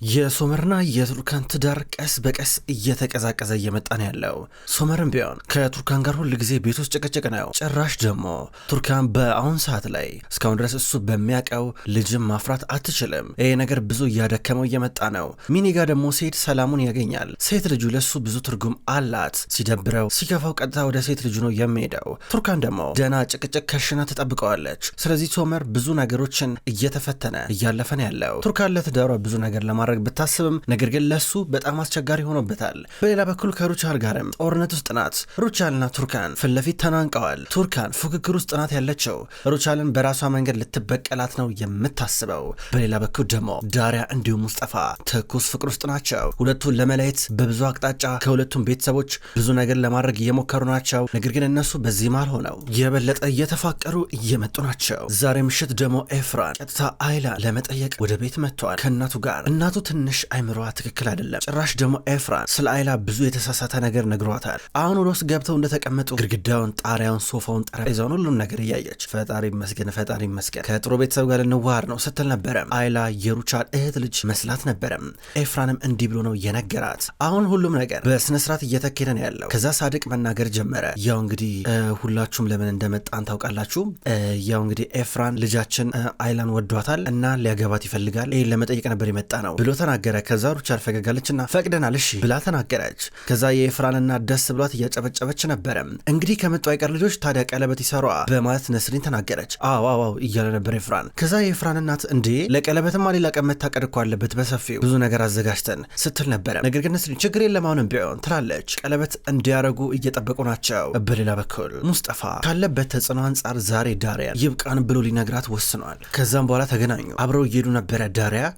የሶመርና የቱርካን ትዳር ቀስ በቀስ እየተቀዛቀዘ እየመጣ ነው ያለው። ሶመርም ቢሆን ከቱርካን ጋር ሁል ጊዜ ቤት ውስጥ ጭቅጭቅ ነው። ጭራሽ ደግሞ ቱርካን በአሁን ሰዓት ላይ እስካሁን ድረስ እሱ በሚያውቀው ልጅም ማፍራት አትችልም። ይሄ ነገር ብዙ እያደከመው እየመጣ ነው። ሚኒ ጋር ደግሞ ሴት ሰላሙን ያገኛል። ሴት ልጁ ለሱ ብዙ ትርጉም አላት። ሲደብረው ሲከፋው ቀጥታ ወደ ሴት ልጁ ነው የሚሄደው። ቱርካን ደግሞ ደና ጭቅጭቅ ከሽና ትጠብቀዋለች። ስለዚህ ሶመር ብዙ ነገሮችን እየተፈተነ እያለፈ ነው ያለው። ቱርካን ለትዳሯ ብዙ ነገር ለማድረግ ብታስብም ነገር ግን ለሱ በጣም አስቸጋሪ ሆኖበታል። በሌላ በኩል ከሩቻል ጋርም ጦርነት ውስጥ ናት። ሩቻልና ቱርካን ፊት ለፊት ተናንቀዋል። ቱርካን ፉክክር ውስጥ ናት ያለችው። ሩቻልን በራሷ መንገድ ልትበቀላት ነው የምታስበው። በሌላ በኩል ደግሞ ዳሪያ እንዲሁም ሙስጠፋ ትኩስ ፍቅር ውስጥ ናቸው። ሁለቱን ለመለየት በብዙ አቅጣጫ ከሁለቱም ቤተሰቦች ብዙ ነገር ለማድረግ እየሞከሩ ናቸው። ነገር ግን እነሱ በዚህ መሃል ሆነው የበለጠ እየተፋቀሩ እየመጡ ናቸው። ዛሬ ምሽት ደግሞ ኤፍራን ቀጥታ አይላ ለመጠየቅ ወደ ቤት መጥቷል ከእናቱ ጋር። እናቱ ትንሽ አይምሯ ትክክል አይደለም። ጭራሽ ደግሞ ኤፍራን ስለ አይላ ብዙ የተሳሳተ ነገር ነግሯታል። አሁን ወደ ውስጥ ገብተው እንደተቀመጡ ግድግዳውን፣ ጣሪያውን፣ ሶፋውን፣ ጠረጴዛውን ሁሉም ነገር እያየች ፈጣሪ ይመስገን ፈጣሪ ይመስገን ከጥሩ ቤተሰብ ጋር ልንዋሃር ነው ስትል ነበረ። አይላ የሩቻል እህት ልጅ መስላት ነበረ። ኤፍራንም እንዲህ ብሎ ነው የነገራት። አሁን ሁሉም ነገር በስነስርዓት እየተካሄደ ነው ያለው። ከዛ ሳድቅ መናገር ጀመረ። ያው እንግዲህ ሁላችሁም ለምን እንደመጣን ታውቃላችሁ። ያው እንግዲህ ኤፍራን ልጃችን አይላን ወዷታል እና ሊያገባት ይፈልጋል። ይህን ለመጠየቅ ነበር የመጣ ነው ብሎ ተናገረ። ከዛ ሩቻል ፈገጋለችና ፈቅደናል እሺ ብላ ተናገረች። ከዛ የኤፍራንና ደስ ብሏት እያጨበጨበች ነበረ። እንግዲህ ከመጡ አይቀር ልጆች ታዲያ ቀለበት ይሰሯ በማለት ነስሪን ተናገረች። አዎ እያለ ነበር ኤፍራን። ከዛ የኤፍራን እናት እንዴ ለቀለበትማ ሌላ ቀን መታቀድ እኮ አለበት በሰፊው ብዙ ነገር አዘጋጅተን ስትል ነበረ። ነገር ግን ነስሪን ችግር የለም አሁንም ቢሆን ትላለች። ቀለበት እንዲያረጉ እየጠበቁ ናቸው። በሌላ በኩል ሙስጠፋ ካለበት ተጽዕኖ አንጻር ዛሬ ዳሪያ ይብቃን ብሎ ሊነግራት ወስኗል። ከዛም በኋላ ተገናኙ። አብረው እየሄዱ ነበረ።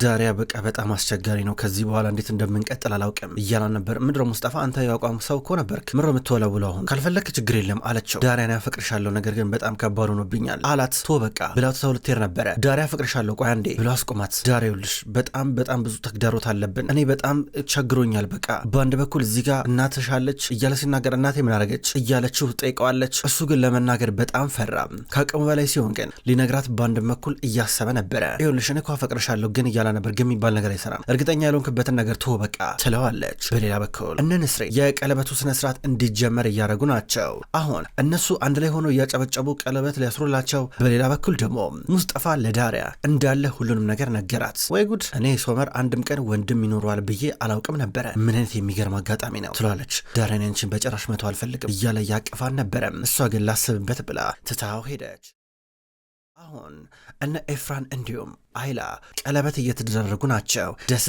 ዳሪያ በቃ በጣም አስቸጋሪ ነው፣ ከዚህ በኋላ እንዴት እንደምንቀጥል አላውቅም እያላን ነበር። ምድረ ሙስጠፋ አንተ ያቋም ሰው እኮ ነበርክ፣ ምድረ የምትወለውለው አሁን ካልፈለክ ችግር የለም አለችው። ዳሪያን ያፈቅርሻለሁ ነገር ግን በጣም ከባድ ሆኖብኛል አላት። ቶ በቃ ብላው ተው ልትሄድ ነበረ። ዳሪያ ያፈቅርሻለሁ ቆይ አንዴ ብሎ አስቆማት። ዳሪያ ይኸውልሽ በጣም ብዙ ተግዳሮት አለብን፣ እኔ በጣም ቸግሮኛል። በቃ በአንድ በኩል እዚህ ጋር እናትሽ አለች እያለ ሲናገር እናቴ ምን አረገች እያለችው ጠይቀዋለች። እሱ ግን ለመናገር በጣም ፈራ። ከአቅሙ በላይ ሲሆን ግን ሊነግራት በአንድ በኩል እያሰበ ነበረ። ይኸውልሽ እኔ እኮ አፈቅርሻለሁ ግን እያለ ነበር። ግን የሚባል ነገር አይሰራም፣ እርግጠኛ ያልሆንክበትን ነገር ቶ በቃ ትለዋለች። በሌላ በኩል እነ ንስሬ የቀለበቱ ስነስርዓት እንዲጀመር እያደረጉ ናቸው። አሁን እነሱ አንድ ላይ ሆነው እያጨበጨቡ ቀለበት ሊያስሩላቸው፣ በሌላ በኩል ደግሞ ሙስጠፋ ለዳሪያ እንዳለ ሁሉንም ነገር ነገራት። ወይ ጉድ እኔ ሶመር አንድም ቀን ወንድም ይኖረዋል ብዬ አላውቅም ነበረ፣ ምን አይነት የሚገርም አጋጣሚ ነው ትላለች። ዳሪያ አንቺን በጭራሽ መተው አልፈልግም እያለ ያቅፋን ነበረ። እሷ ግን ላስብበት ብላ ትታው ሄደች። አሁን እነ ኤፍራን እንዲሁም አይላ ቀለበት እየተደረጉ ናቸው። ደስ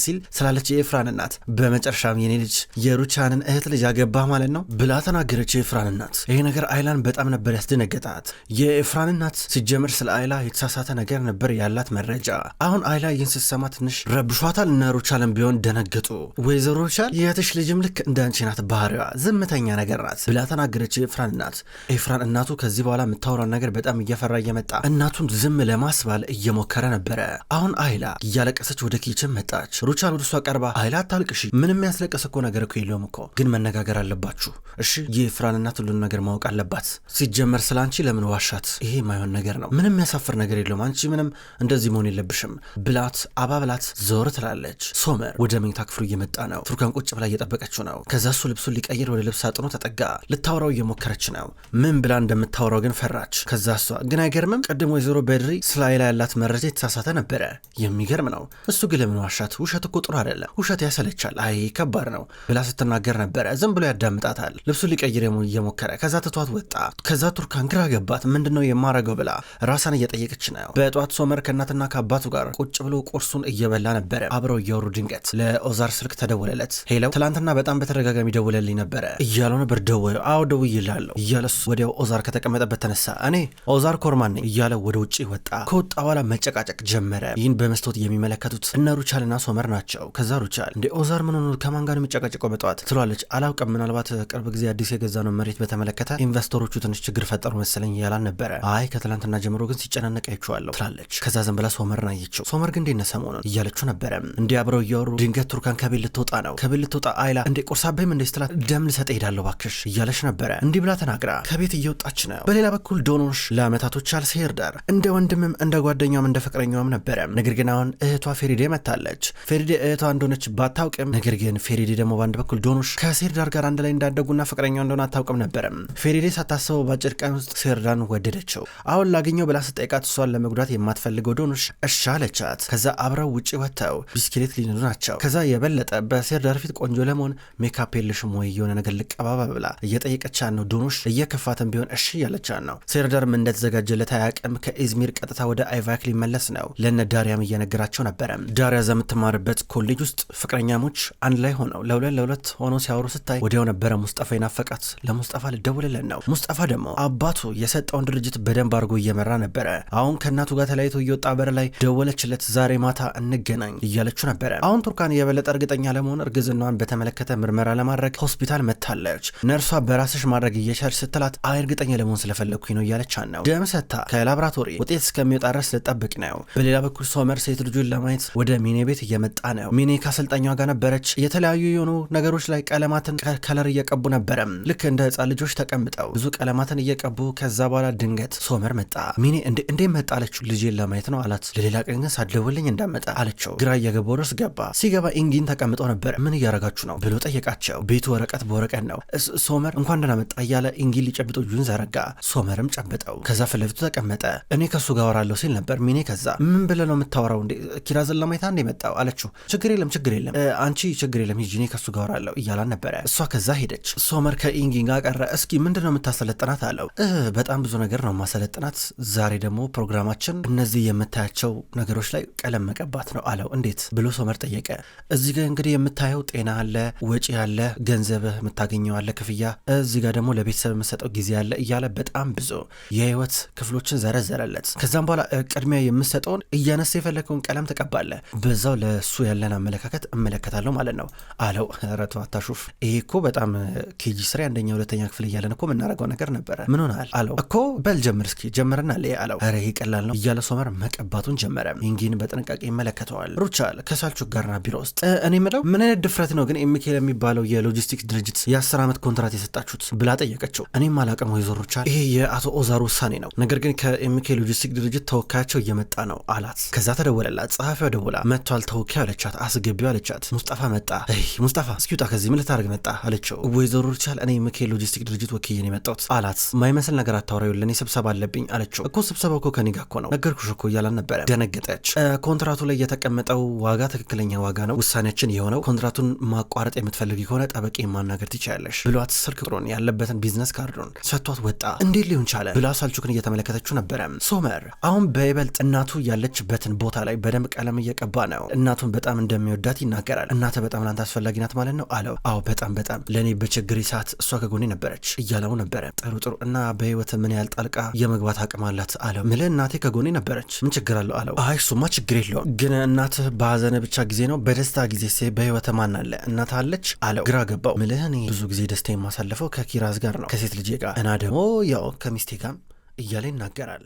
ሲል ስላለች የኤፍራን እናት በመጨረሻም የኔ ልጅ የሩቻንን እህት ልጅ አገባህ ማለት ነው ብላ ተናገረች። የኤፍራን እናት ይሄ ነገር አይላን በጣም ነበር ያስደነገጣት። የኤፍራን እናት ሲጀምር ስለ አይላ የተሳሳተ ነገር ነበር ያላት መረጃ። አሁን አይላ ይህን ስትሰማ ትንሽ ረብሿታል። እነ ሩቻልን ቢሆን ደነገጡ። ወይዘሮ ሩቻል የእህትሽ ልጅም ልክ እንዳንቺ ናት፣ ባህሪዋ ዝምተኛ ነገር ናት ብላ ተናገረች የኤፍራን እናት። ኤፍራን እናቱ ከዚህ በኋላ የምታወራውን ነገር በጣም እየፈራ እየመጣ እናቱን ዝም ለማስባል እየሞከረ ነበረ። አሁን አይላ እያለቀሰች ወደ ኪችን መጣች። ሩቻል ወደ እሷ ቀርባ አይላ አታልቅሺ፣ ምንም ያስለቀሰ እኮ ነገር እኮ የለውም እኮ፣ ግን መነጋገር አለባችሁ እሺ። የኤፍራን እናት ሁሉን ነገር ማወቅ አለባት። ሲጀመር ስለ አንቺ ለምን ዋሻት? ይሄ የማይሆን ነገር ነው፣ ምንም ያሳፍር ነገር የለውም፣ አንቺ ምንም እንደዚህ መሆን የለብሽም ብላት አባብላት ዞር ትላለች። ሶመር ወደ መኝታ ክፍሉ እየመጣ ነው። ቱርካን ቁጭ ብላ እየጠበቀችው ነው። ከዛ እሱ ልብሱን ሊቀይር ወደ ልብስ አጥኖ ተጠጋ። ልታወራው እየሞከረች ነው። ምን ብላ እንደምታወራው ግን ፈራች። ከዛ እሷ ግን አይገርምም ቅድም ወይዘሮ በድሪ ስለ አይላ ያላት መረጃ የተሳሳተ ነበረ። የሚገርም ነው። እሱ ግን ለምን ዋሻት? ውሸት እኮ ጥሩ አይደለም፣ ውሸት ያሰለቻል፣ አይ ከባድ ነው ብላ ስትናገር ነበረ። ዝም ብሎ ያዳምጣታል። ልብሱን ሊቀይር እየሞከረ ከዛ ትቷት ወጣ። ከዛ ቱርካን ግራ ገባት። ምንድነው የማረገው ብላ ራሳን እየጠየቀች ነው። በጧት ሶመር ከእናትና ከአባቱ ጋር ቁጭ ብሎ ቁርሱን እየበላ ነበረ። አብረው እያወሩ ድንገት ለኦዛር ስልክ ተደወለለት። ሄለው ትላንትና በጣም በተደጋጋሚ ደውለልኝ ነበረ እያለው ነበር። ደወለው። አዎ ደውዬልሃለሁ እያለሱ ወዲያው ኦዛር ከተቀመጠበት ተነሳ። እኔ ኦዛር ኮርማን ነኝ እያለ ወደ ውጭ ወጣ። ከወጣ በኋላ መጨቃጨቅ ጀመረ። ይህን በመስታወት የሚመለከቱት እነ ሩቻልና ሶመር ናቸው። ከዛ ሩቻል እንዴ ኦዛር ምን ሆኖ ከማን ጋር የሚጨቃጨቀው በጠዋት ትሏለች። አላውቅም፣ ምናልባት ቅርብ ጊዜ አዲስ የገዛ ነው መሬት በተመለከተ ኢንቨስተሮቹ ትንሽ ችግር ፈጠሩ መሰለኝ እያላን ነበረ። አይ ከትላንትና ጀምሮ ግን ሲጨናነቅ አይቼዋለሁ ትላለች። ከዛ ዘን ብላ ሶመርን አየችው። ሶመር ግን እንዴት ነህ ሰሞኑን እያለችው ነበረ። እንዴ አብረው እያወሩ ድንገት ቱርካን ከቤት ልትወጣ ነው። ከቤት ልትወጣ አይላ እንዴ ቁርሳቤም እንዴ ስትላት ደም ልሰጥ ሄዳለሁ ባክሽ እያለች ነበረ። እንዲህ ብላ ተናግራ ከቤት እየወጣች ነው። በሌላ በኩል ዶኖሽ ለአመታቶች አልሴርዳር እንደ ወንድምም እንደ ጓደኛም እንደ ፍቅረኛዋም ነበረ። ነገር ግን አሁን እህቷ ፌሪዴ መታለች። ፌሪዴ እህቷ እንደሆነች ባታውቅም ነገር ግን ፌሪዴ ደግሞ በአንድ በኩል ዶኑሽ ከሴርዳር ጋር አንድ ላይ እንዳደጉና ፍቅረኛዋ እንደሆነ አታውቅም ነበረ። ፌሪዴ ሳታስበው በአጭር ቀን ውስጥ ሴርዳርን ወደደችው። አሁን ላገኘው ብላ ስጠይቃት እሷን ለመጉዳት የማትፈልገው ዶኑሽ እሺ አለቻት። ከዛ አብረው ውጭ ወጥተው ቢስክሌት ሊነዱ ናቸው። ከዛ የበለጠ በሴርዳር ፊት ቆንጆ ለመሆን ሜካፕ የለሽም ወይ የሆነ ነገር ልቀባባ ብላ እየጠየቀቻት ነው። ዶኑሽ እየከፋትን ቢሆን እሺ ያለቻት ነው። ሴርዳርም እንደተዘጋጀለት አያውቅም። ከኢዝሚር ቀጥታ ወደ አይቫክ ሊመለስ ነው። ለነ ዳሪያም እየነገራቸው ነበረ። ዳሪያ የምትማርበት ኮሌጅ ውስጥ ፍቅረኛሞች አንድ ላይ ሆነው ለሁለት ሆነው ሲያወሩ ስታይ ወዲያው ነበረ ሙስጠፋ ይናፈቃት። ለሙስጠፋ ልደውልልን ነው። ሙስጠፋ ደግሞ አባቱ የሰጠውን ድርጅት በደንብ አድርጎ እየመራ ነበረ። አሁን ከእናቱ ጋር ተለያይቶ እየወጣ በር ላይ ደወለችለት። ዛሬ ማታ እንገናኝ እያለችው ነበረ። አሁን ቱርካን የበለጠ እርግጠኛ ለመሆን እርግዝናዋን በተመለከተ ምርመራ ለማድረግ ሆስፒታል መታለች። ነርሷ በራስሽ ማድረግ እየቻልሽ ስትላት አይ እርግጠኛ ለመሆን ስለፈለግኩኝ ነው እያለቻት ነው። ደም ሰታ ከላብራቶሪ ውጤት እስከሚወጣ ድረስ ልጠብቅ ነው። በሌላ በኩል ሶመር ሴት ልጁን ለማየት ወደ ሚኔ ቤት እየመጣ ነው። ሚኔ ከአሰልጣኛዋ ጋር ነበረች። የተለያዩ የሆኑ ነገሮች ላይ ቀለማትን ከለር እየቀቡ ነበረ። ልክ እንደ ህፃን ልጆች ተቀምጠው ብዙ ቀለማትን እየቀቡ። ከዛ በኋላ ድንገት ሶመር መጣ። ሚኔ እንዴ መጣ አለችው። ልጄን ለማየት ነው አላት። ለሌላ ቀን ግን ሳትደውልኝ እንዳመጣ አለችው። ግራ እየገባው ድረስ ገባ። ሲገባ ኢንጊን ተቀምጠው ነበር። ምን እያረጋችሁ ነው ብሎ ጠየቃቸው። ቤቱ ወረቀት በወረቀት ነው። ሶመር እንኳን ደህና መጣ እያለ ኢንጊን ሊጨብጠው እጁን ዘረጋ። ሶመርም ጨብጠው ከዛ ፊት ለፊቱ ተቀመጠ። እኔ ከሱ ጋር አወራለሁ ሲል ነበር ሚኔ። ከዛ ምን ብለህ ነው የምታወራው እንዴ ኪራዝን ለማየት እንዴ መጣው አለችው። ችግር የለም አንቺ ችግር የለም ሂጂ፣ እኔ ከሱ ጋር አወራለሁ እያላን ነበረ። እሷ ከዛ ሄደች። ሶመር ከኢንጊን ጋር ቀረ። እስኪ ምንድነው የምታሰለጥናት አለው። በጣም ብዙ ነገር ነው ማሰለጥናት። ዛሬ ደግሞ ፕሮግራማችን እነዚህ የምታያቸው ነገሮች ላይ ቀለም መቀባት ነው አለው። እንዴት ብሎ ሶመር ጠየቀ። እዚህ ጋር እንግዲህ የምታየው ጤና አለ፣ ወጪ አለ፣ ገንዘብህ የምታገኘው አለ፣ ክፍያ፣ እዚህ ጋር ደግሞ ለቤተሰብ የምሰጠው ጊዜ አለ እያለ በጣም ብዙ የህይወት ክፍሎችን ዘረዘረለት። ከዛም በኋላ ቅድሚያ የምሰጠውን እያነሳ የፈለከውን ቀለም ተቀባለ፣ በዛው ለሱ ያለን አመለካከት እመለከታለሁ ማለት ነው አለው። ረቱ አታሹፍ፣ ይሄ እኮ በጣም ኬጂ ስሪ አንደኛ ሁለተኛ ክፍል እያለን እኮ የምናደርገው ነገር ነበረ። ምን ሆናል አለው። እኮ በል ጀምር እስኪ ጀምርና አለው። ኧረ ይሄ ቀላል ነው እያለ ሶመር መቀባቱን ጀመረ። ኢንጊን በጥንቃቄ ይመለከተዋል። ሩቻል ከሳልቹክ ጋርና ቢሮ ውስጥ እኔ ምለው ምን አይነት ድፍረት ነው ግን ኤምኬ የሚባለው የሎጂስቲክስ ድርጅት የ10 ዓመት ኮንትራት የሰጣችሁት ብላ ጠየቀችው። እኔም አላቅም ወይዘሮ ሩቻል፣ ይሄ የአቶ ኦዛር ውሳኔ ነው። ነገር ግን ከኤምኬ ሎጂስቲክስ ድርጅት ተወካያቸው እየመጣ ነው አላት። ከዛ ተደወለላት። ጸሐፊዋ ደውላ መጥቷል ተወካዩ አለቻት። አስገቢው አለቻት። ሙስጣፋ መጣ። ሙስጣፋ እስኪውጣ ከዚህ ምን ልታደርግ መጣ አለችው። ወይዘሮ ሩቻል እኔ ኤምኬ ሎጂስቲክስ ድርጅት ወክዬ ነው የመጣሁት አላት። ማይመስል ነገር አታወራዩ፣ ለኔ ስብሰባ አለብኝ አለችው። እኮ ስብሰባው እኮ ከኔ ጋር እኮ ነው ነገርኩሽ እኮ እያላን ነበረ። ደነገጠች። ኮንትራቱ ላይ የተቀመጠው ዋጋ ትክክለኛ ዋጋ ነው። ውሳኔያችን የሆነው ኮንትራቱን ማቋረጥ የምትፈልግ ከሆነ ጠበቄ ማናገር ትችያለሽ ብሏት ስልክ ቁጥሩን ያለበትን ቢዝነስ ካርዱን ሰጥቷት ወጣ። እንዴት ሊሆን ቻለ ብላ ሳልቹክን እየተመለከተችው ነበረ። ሶመር አሁን በይበልጥ እናቱ ያለችበትን ቦታ ላይ በደንብ ቀለም እየቀባ ነው። እናቱን በጣም እንደሚወዳት ይናገራል። እናተ በጣም ላንተ አስፈላጊ ናት ማለት ነው አለው። አዎ በጣም ለእኔ በችግር ሰዓት እሷ ከጎኔ ነበረች እያለው ነበረ። ጥሩ እና በህይወት ምን ያህል ጣልቃ የመግባት አቅም አላት አለው። ምልህ እናቴ ከጎኔ ነበረች ምን ችግር አለው አለው። አይ እሱማ ችግር የለውም፣ ግን እናትህ በሀዘን ብቻ ጊዜ ነው በደስታ ጊዜ በህይወት ማን አለ እናት አለች አለው። ግራ ገባው። ምልህ እኔ ብዙ ጊዜ ደስታ የማሳለፈው ከኪራዝ ጋር ነው ከሴት ልጄ ጋር እና ደግሞ ያው ከሚስቴ ጋር እያለ ይናገራል።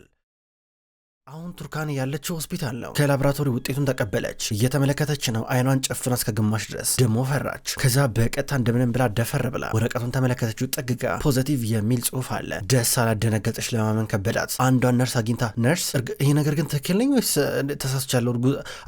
አሁን ቱርካን ያለችው ሆስፒታል ነው። ከላብራቶሪ ውጤቱን ተቀበለች። እየተመለከተች ነው። አይኗን ጨፍና እስከ ግማሽ ድረስ ደሞ ፈራች። ከዛ በቀጥታ እንደምንም ብላ ደፈር ብላ ወረቀቱን ተመለከተችው። ጥግጋ ፖዚቲቭ የሚል ጽሁፍ አለ። ደስ አላደነገጠች፣ ለማመን ከበዳት። አንዷን ነርስ አግኝታ ነርስ ይሄ ነገር ግን ትክክል ነኝ ወይስ ተሳስቻለሁ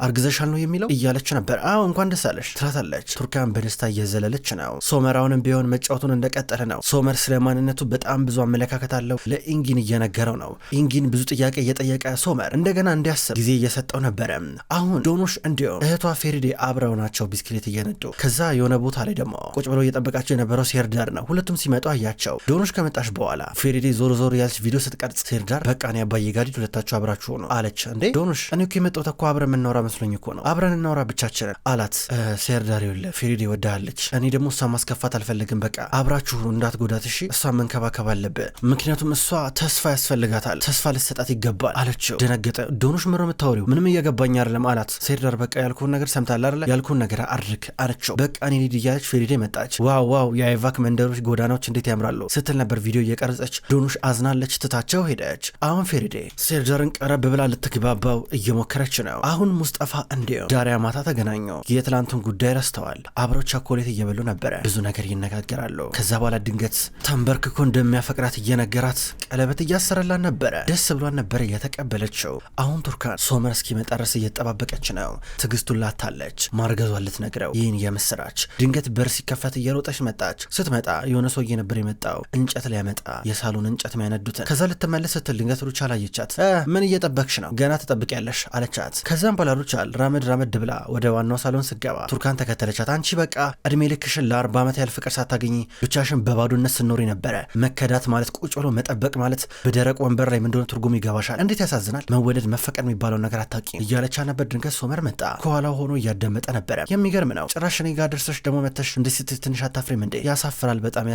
አርግዘሻል ነው የሚለው እያለች ነበር። አዎ እንኳን ደስ አለሽ ትላታለች። ቱርካን በደስታ እየዘለለች ነው። ሶመራውንም ቢሆን መጫወቱን እንደቀጠለ ነው። ሶመር ስለማንነቱ በጣም ብዙ አመለካከት አለው። ለኢንጊን እየነገረው ነው። ኢንጊን ብዙ ጥያቄ እየጠየቀ ሶመር እንደገና እንዲያስብ ጊዜ እየሰጠው ነበረ። አሁን ዶኑሽ እንዲሁም እህቷ ፌሪዴ አብረው ናቸው ቢስክሌት እየነዱ። ከዛ የሆነ ቦታ ላይ ደግሞ ቁጭ ብለው እየጠበቃቸው የነበረው ሴርዳር ነው። ሁለቱም ሲመጡ አያቸው። ዶኑሽ ከመጣች በኋላ ፌሪዴ ዞር ያለች ቪዲዮ ስትቀርጽ ሴርዳር በቃ እኔ አባዬ ጋር ሁለታችሁ አብራችሁ ነው አለች። እንዴ ዶኑሽ እኔ እኮ የመጣሁት እኮ አብረን የምናወራ መስሎኝ እኮ ነው፣ አብረን እናወራ ብቻችንን አላት። ሴርዳር ይኸውልህ ፌሪዴ ወዳለች፣ እኔ ደግሞ እሷ ማስከፋት አልፈልግም፣ በቃ አብራችሁ እንዳትጎዳት እሺ፣ እሷ መንከባከብ አለብህ፣ ምክንያቱም እሷ ተስፋ ያስፈልጋታል፣ ተስፋ ልትሰጣት ይገባል አለችው። ደነገጠ። ዶኑሽ ምሮ የምታወሪው ምንም እየገባኝ አይደለም አላት። ሴርዳር በቃ ያልኩን ነገር ሰምታል አይደል? ያልኩን ነገር አድርግ አለችው። በቃ እኔ ልጅ እያለች ፌሪዴ መጣች። ዋው የአይቫክ መንደሮች ጎዳናዎች እንዴት ያምራሉ ስትል ነበር ቪዲዮ እየቀረጸች። ዶኑሽ አዝናለች፣ ትታቸው ሄደች። አሁን ፌሪዴ ሴርዳርን ቀረብ ብላ ልትግባባው እየሞከረች ነው። አሁን ሙስጠፋ እንዲሁ ዳሪያ ማታ ተገናኙ። የትላንቱን ጉዳይ ረስተዋል። አብረው ቸኮሌት እየበሉ ነበረ። ብዙ ነገር ይነጋገራሉ። ከዛ በኋላ ድንገት ተንበርክኮ እንደሚያፈቅራት እየነገራት ቀለበት እያሰረላን ነበረ። ደስ ብሏን ነበረ የተቀበለ ያለችው። አሁን ቱርካን ሶመር እስኪመጣ ድረስ እየተጠባበቀች ነው። ትዕግስቱን ላታለች። ማርገዟን ልትነግረው ይህን የምስራች። ድንገት በር ሲከፈት እየሮጠች መጣች። ስትመጣ የሆነ ሰውዬ ነበር የመጣው እንጨት ሊያመጣ የሳሎን እንጨት የሚያነዱትን። ከዛ ልትመለስ ስትል ድንገት ሩቻል አየቻት። ምን እየጠበቅሽ ነው? ገና ትጠብቂያለሽ አለቻት። ከዛም በኋላ ሩቻል ራመድ ብላ ወደ ዋናው ሳሎን ስገባ ቱርካን ተከተለቻት። አንቺ በቃ እድሜ ልክሽን ለ40 ዓመት ያህል ፍቅር ሳታገኝ ብቻሽን በባዶነት ስኖሪ ነበረ። መከዳት ማለት ቁጭ ብሎ መጠበቅ ማለት በደረቅ ወንበር ላይ ምንድነው ትርጉም ይገባሻል? እንዴት ያሳዝናል። መወደድ መፈቀድ የሚባለው ነገር አታውቂ እያለቻ ነበር። ድንገት ሶመር መጣ። ከኋላው ሆኖ እያዳመጠ ነበረ። የሚገርም ነው። ጭራሽ እኔ ጋር ደርሰሽ ደግሞ መተሽ እንዴት ስትይ ትንሽ አታፍሪም እንዴ? ያሳፍራል። በጣም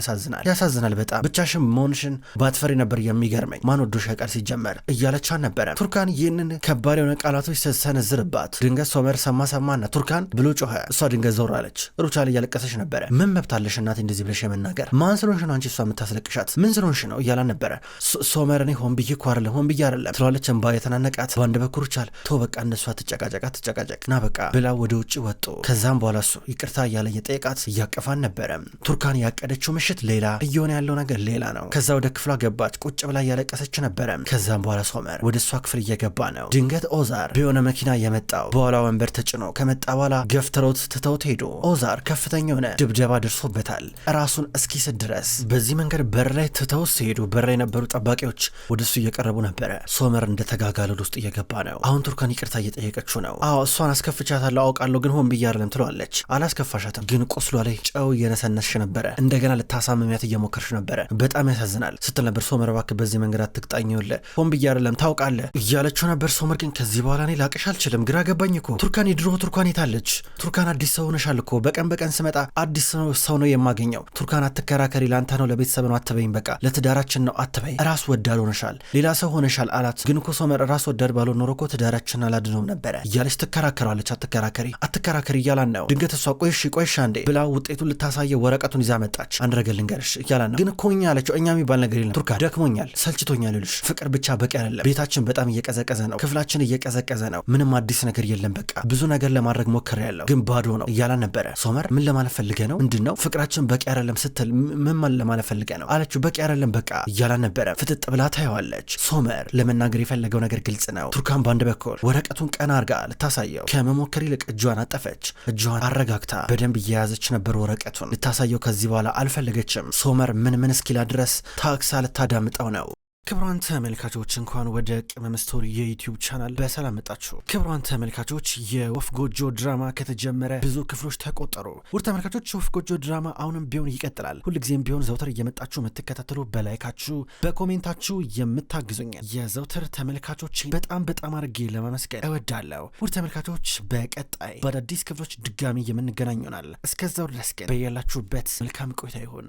ያሳዝናል በጣም ብቻሽን መሆንሽን ባትፈሪ ነበር የሚገርመኝ። ማን ወዶሽ ያውቃል ሲጀመር እያለቻ ነበረ። ቱርካን ይህንን ከባድ የሆነ ቃላቶች ስትሰነዝርባት ድንገት ሶመር ሰማና ቱርካን ብሎ ጮኸ። እሷ ድንገት ዞር አለች። ሩቻል እያለቀሰች ነበረ። ምን መብት አለሽ እናቴ እንደዚህ ብለሽ የመናገር? ማን ስለሆንሽ ነው አንቺ እሷ የምታስለቅሻት? ምን ስለሆንሽ ነው እያላን ነበረ። ሶመር እኔ ሆን ብዬ አይደለም ትላለች። እንባ የተናነቃት በአንድ በኩል ሩቻል ቶ በቃ እነሷ ትጨቃጨቅ ና በቃ ብላ ወደ ውጭ ወጡ። ከዛም በኋላ እሱ ይቅርታ እያለ እየጠየቃት እያቀፋን ነበረ። ቱርካን ያቀደችው ምሽት ሌላ እየሆነ ያለው ነገር ሌላ ነው። ከዛ ወደ ክፍሏ ገባች። ቁጭ ብላ እያለቀሰች ነበረ። ከዛም በኋላ ሶመር ወደ እሷ ክፍል እየገባ ነው። ድንገት ኦዛር በሆነ መኪና የመጣው በኋላ ወንበር ተጭኖ ከመጣ በኋላ ገፍትረውት ትተውት ሄዱ። ኦዛር ከፍተኛ የሆነ ድብደባ ደርሶበታል ራሱን እስኪስት ድረስ። በዚህ መንገድ በር ላይ ትተውት ሲሄዱ በር ላይ የነበሩ ጠባቂዎች ወደ እሱ እየቀረቡ ነበረ። ሶመር እንደተጋጋለ ውስጥ እየገባ ነው። አሁን ቱርካን ይቅርታ እየጠየቀችው ነው። አዎ እሷን አስከፍቻታለሁ አውቃለሁ፣ ግን ሆን ብዬ አይደለም ትለዋለች። አላስከፋሻትም፣ ግን ቁስሏ ላይ ጨው እየነሰነስሽ ነበረ፣ እንደገና ልታሳምሚያት እየሞከርሽ ነበረ፣ በጣም ያሳዝናል ስትል ነበር። ሶመር እባክህ በዚህ መንገድ አትቅጣኝ፣ ይኸውልህ ሆን ብዬ አይደለም ታውቃለህ እያለችው ነበር። ሶመር ግን ከዚህ በኋላ እኔ ላቅሽ አልችልም፣ ግራ ገባኝ እኮ ቱርካን፣ የድሮ ቱርካን የታለች? ቱርካን አዲስ ሰው ሆነሻል እኮ፣ በቀን ስመጣ አዲስ ሰው ነው የማገኘው። ቱርካን አትከራከሪ፣ ለአንተ ነው ለቤተሰብ ነው አትበይም፣ በቃ ለትዳራችን ነው አትበይ፣ ራስ ወዳድ ሆነሻል፣ ሌላ ሰው ሆነሻል አላት። ግን እኮ ሶመር ራስ ወዳድ ባልሆን ኖሮ እኮ ትዳራችን አላድነውም ነበረ እያለች ትከራከራለች። አትከራከሪ እያላን ነው። ድንገት እሷ ቆይሽ አንዴ ብላ ውጤቱን ልታሳየው ወረቀቱን ይዛ መጣች። አንድ ነገር ልንገርሽ እያላን ነው። ግን እኮ እኛ አለችው፣ እኛ የሚባል ነገር የለም ቱርካን፣ ደክሞኛል፣ ሰልችቶኛል፣ ይልሽ ፍቅር ብቻ በቂ አይደለም፣ ቤታችን በጣም እየቀዘቀዘ ነው፣ ክፍላችን እየቀዘቀዘ ነው፣ ምንም አዲስ ነገር የለም፣ በቃ ብዙ ነገር ለማድረግ ሞክሬያለሁ ግን ባዶ ነው እያላን ነበረ። ሶመር ምን ለማለት ፈልገ ነው? ምንድን ነው ፍቅራችን በቂ አይደለም ስትል ምን ለማለት ፈልገ ነው አለችው። በቂ አይደለም በቃ እያላን ነበረ። ፍጥጥ ብላ ታየዋለች። ሶመር ለመናገር የፈለገው ነገር ግልጽ ነው። ቱርካን በአንድ በኩል ወረቀቱን ቀና አርጋ ልታሳየው ከመሞከር ይልቅ እጇን አጠፈች። እጇን አረጋግታ በደንብ እየያዘች ነበር ወረቀቱን ልታሳየው። ከዚህ በኋላ አልፈለገችም። ሶመር ምን እስኪላ ድረስ ታክሳ ልታዳምጠው ነው። ክብሯን ተመልካቾች እንኳን ወደ ቅመም ስቶሪ የዩቲዩብ ቻናል በሰላም መጣችሁ። ክብሯን ተመልካቾች የወፍ ጎጆ ድራማ ከተጀመረ ብዙ ክፍሎች ተቆጠሩ። ውድ ተመልካቾች የወፍ ጎጆ ድራማ አሁንም ቢሆን ይቀጥላል። ሁልጊዜም ቢሆን ዘውትር እየመጣችሁ የምትከታተሉ በላይካችሁ በኮሜንታችሁ የምታግዙኝ የዘውትር ተመልካቾች በጣም አድርጌ ለማመስገን እወዳለሁ። ውድ ተመልካቾች በቀጣይ በአዳዲስ ክፍሎች ድጋሚ የምንገናኝ ይሆናል። እስከዛው ድረስ ግን በያላችሁበት መልካም ቆይታ ይሁን።